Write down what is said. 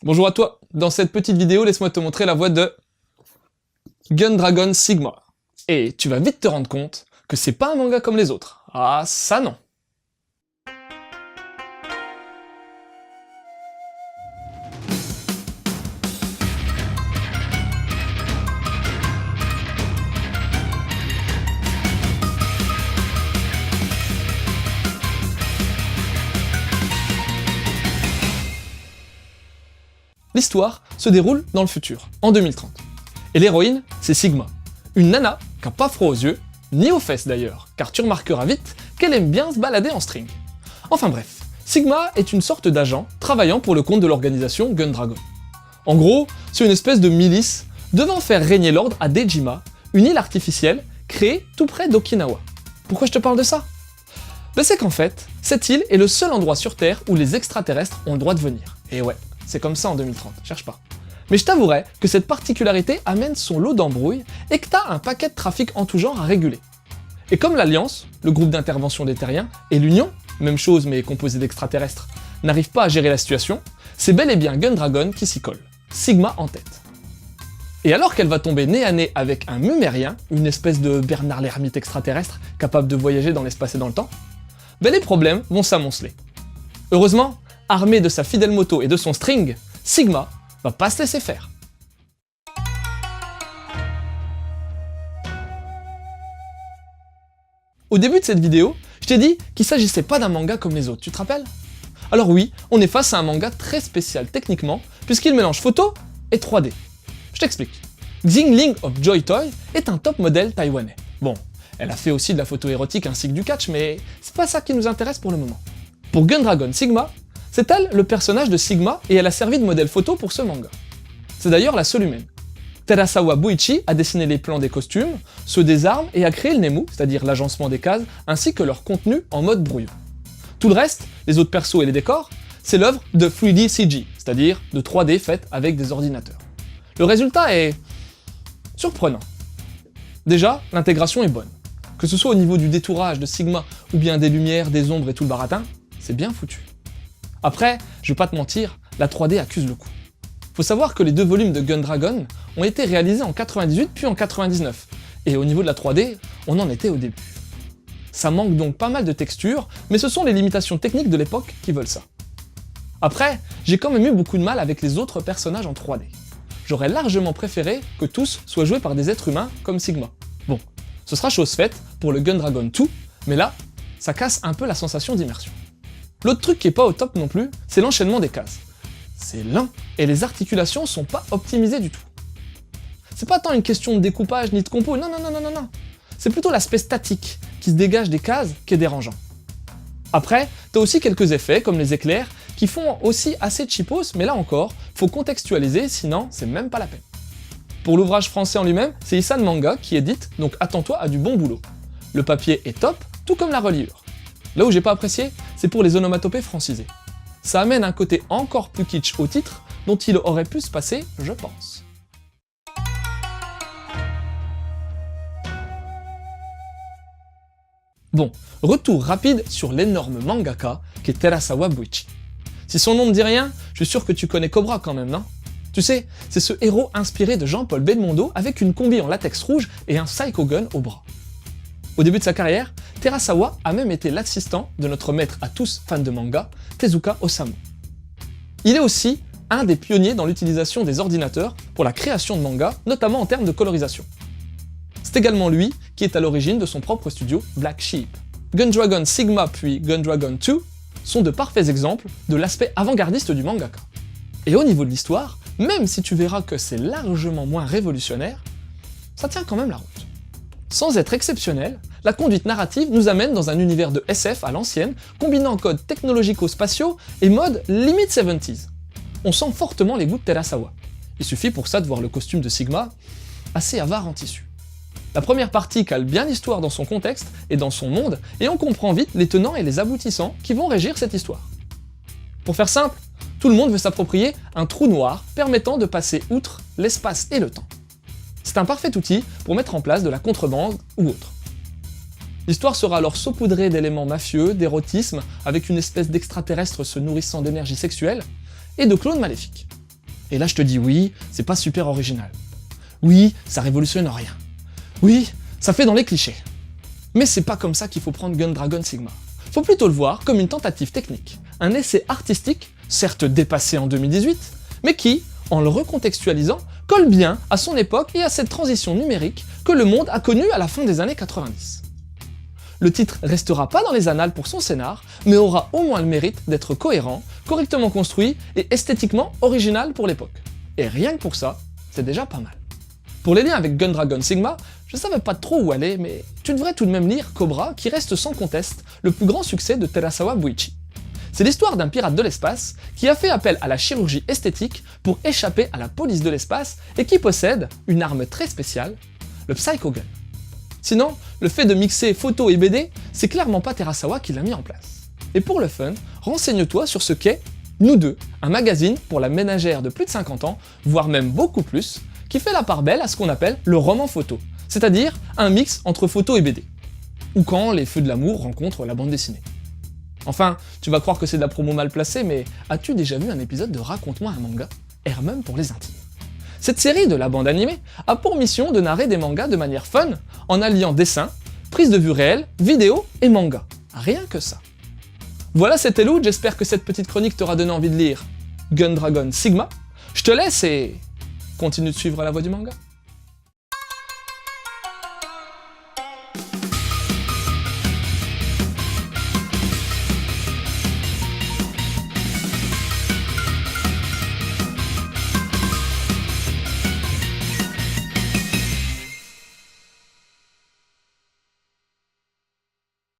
Bonjour à toi, dans cette petite vidéo, laisse-moi te montrer la voix de Gundragon Sigma. Et tu vas vite te rendre compte que c'est pas un manga comme les autres. Ah ça non. L'histoire se déroule dans le futur, en 2030. Et l'héroïne, c'est Sigma, une nana qui a pas froid aux yeux, ni aux fesses d'ailleurs, car tu remarqueras vite qu'elle aime bien se balader en string. Enfin bref, Sigma est une sorte d'agent travaillant pour le compte de l'organisation Gundragon. En gros, c'est une espèce de milice devant faire régner l'ordre à Dejima, une île artificielle créée tout près d'Okinawa. Pourquoi je te parle de ça ? Ben c'est qu'en fait, cette île est le seul endroit sur Terre où les extraterrestres ont le droit de venir. Et ouais, c'est comme ça en 2030, cherche pas. Mais je t'avouerai que cette particularité amène son lot d'embrouilles et que t'as un paquet de trafic en tout genre à réguler. Et comme l'Alliance, le groupe d'intervention des Terriens, et l'Union, même chose mais composée d'extraterrestres, n'arrivent pas à gérer la situation, c'est bel et bien Gundragon qui s'y colle, Sigma en tête. Et alors qu'elle va tomber nez à nez avec un Mumérien, une espèce de Bernard l'ermite extraterrestre capable de voyager dans l'espace et dans le temps, ben les problèmes vont s'amonceler. Heureusement, armé de sa fidèle moto et de son string, Sigma va pas se laisser faire. Au début de cette vidéo, je t'ai dit qu'il s'agissait pas d'un manga comme les autres, tu te rappelles ? Alors oui, on est face à un manga très spécial techniquement, puisqu'il mélange photo et 3D. Je t'explique. Xingling of Joy Toy est un top modèle taïwanais. Bon, elle a fait aussi de la photo érotique ainsi que du catch, mais c'est pas ça qui nous intéresse pour le moment. Pour Gundragon Sigma, c'est elle le personnage de Sigma et elle a servi de modèle photo pour ce manga. C'est d'ailleurs la seule humaine. Terasawa Buichi a dessiné les plans des costumes, ceux des armes et a créé le Nemu, c'est-à-dire l'agencement des cases, ainsi que leur contenu en mode brouillon. Tout le reste, les autres persos et les décors, c'est l'œuvre de 3D CG, c'est-à-dire de 3D faite avec des ordinateurs. Le résultat est surprenant. Déjà, l'intégration est bonne. Que ce soit au niveau du détourage de Sigma ou bien des lumières, des ombres et tout le baratin, c'est bien foutu. Après, je vais pas te mentir, la 3D accuse le coup. Faut savoir que les deux volumes de Gundragon ont été réalisés en 98 puis en 99, et au niveau de la 3D, on en était au début. Ça manque donc pas mal de textures, mais ce sont les limitations techniques de l'époque qui veulent ça. Après, j'ai quand même eu beaucoup de mal avec les autres personnages en 3D. J'aurais largement préféré que tous soient joués par des êtres humains comme Sigma. Bon, ce sera chose faite pour le Gundragon 2, mais là, ça casse un peu la sensation d'immersion. L'autre truc qui est pas au top non plus, c'est l'enchaînement des cases. C'est lent, et les articulations sont pas optimisées du tout. C'est pas tant une question de découpage ni de compo, non. C'est plutôt l'aspect statique qui se dégage des cases qui est dérangeant. Après, t'as aussi quelques effets comme les éclairs qui font aussi assez cheapos, mais là encore, faut contextualiser, sinon c'est même pas la peine. Pour l'ouvrage français en lui-même, c'est Isan Manga qui édite, donc attends-toi à du bon boulot. Le papier est top, tout comme la reliure. Là où j'ai pas apprécié, c'est pour les onomatopées francisées. Ça amène un côté encore plus kitsch au titre, dont il aurait pu se passer, je pense. Bon, retour rapide sur l'énorme mangaka qu'est Terasawa Buichi. Si son nom ne dit rien, je suis sûr que tu connais Cobra quand même, non ? Tu sais, c'est ce héros inspiré de Jean-Paul Belmondo avec une combi en latex rouge et un Psycho Gun au bras. Au début de sa carrière, Terasawa a même été l'assistant de notre maître à tous fans de manga, Tezuka Osamu. Il est aussi un des pionniers dans l'utilisation des ordinateurs pour la création de mangas, notamment en termes de colorisation. C'est également lui qui est à l'origine de son propre studio Black Sheep. Gundragon Sigma puis Gundragon 2 sont de parfaits exemples de l'aspect avant-gardiste du mangaka. Et au niveau de l'histoire, même si tu verras que c'est largement moins révolutionnaire, ça tient quand même la route. Sans être exceptionnel, la conduite narrative nous amène dans un univers de SF à l'ancienne, combinant codes technologico-spatiaux et mode limite 70s. On sent fortement les goûts de Terasawa. Il suffit pour ça de voir le costume de Sigma, assez avare en tissu. La première partie cale bien l'histoire dans son contexte et dans son monde, et on comprend vite les tenants et les aboutissants qui vont régir cette histoire. Pour faire simple, tout le monde veut s'approprier un trou noir permettant de passer outre l'espace et le temps. C'est un parfait outil pour mettre en place de la contrebande ou autre. L'histoire sera alors saupoudrée d'éléments mafieux, d'érotisme, avec une espèce d'extraterrestre se nourrissant d'énergie sexuelle, et de clones maléfiques. Et là je te dis oui, c'est pas super original. Oui, ça révolutionne rien. Oui, ça fait dans les clichés. Mais c'est pas comme ça qu'il faut prendre Gun Dragon Sigma. Faut plutôt le voir comme une tentative technique, un essai artistique, certes dépassé en 2018, mais qui, en le recontextualisant, colle bien à son époque et à cette transition numérique que le monde a connue à la fin des années 90. Le titre restera pas dans les annales pour son scénar, mais aura au moins le mérite d'être cohérent, correctement construit et esthétiquement original pour l'époque. Et rien que pour ça, c'est déjà pas mal. Pour les liens avec Gun Dragon Sigma, je savais pas trop où aller, mais tu devrais tout de même lire Cobra, qui reste sans conteste le plus grand succès de Terasawa Buichi. C'est l'histoire d'un pirate de l'espace qui a fait appel à la chirurgie esthétique pour échapper à la police de l'espace et qui possède une arme très spéciale, le Psycho Gun. Sinon, le fait de mixer photo et BD, c'est clairement pas Terasawa qui l'a mis en place. Et pour le fun, renseigne-toi sur ce qu'est Nous Deux, un magazine pour la ménagère de plus de 50 ans, voire même beaucoup plus, qui fait la part belle à ce qu'on appelle le roman photo, c'est-à-dire un mix entre photo et BD. Ou quand les feux de l'amour rencontrent la bande dessinée. Enfin, tu vas croire que c'est de la promo mal placée, mais as-tu déjà vu un épisode de Raconte-moi un manga, même pour les intimes? Cette série de la bande animée a pour mission de narrer des mangas de manière fun, en alliant dessin, prise de vue réelle, vidéo et manga. Rien que ça. Voilà, c'était Lou, j'espère que cette petite chronique t'aura donné envie de lire Gun Dragon Sigma. Je te laisse et continue de suivre la voie du manga.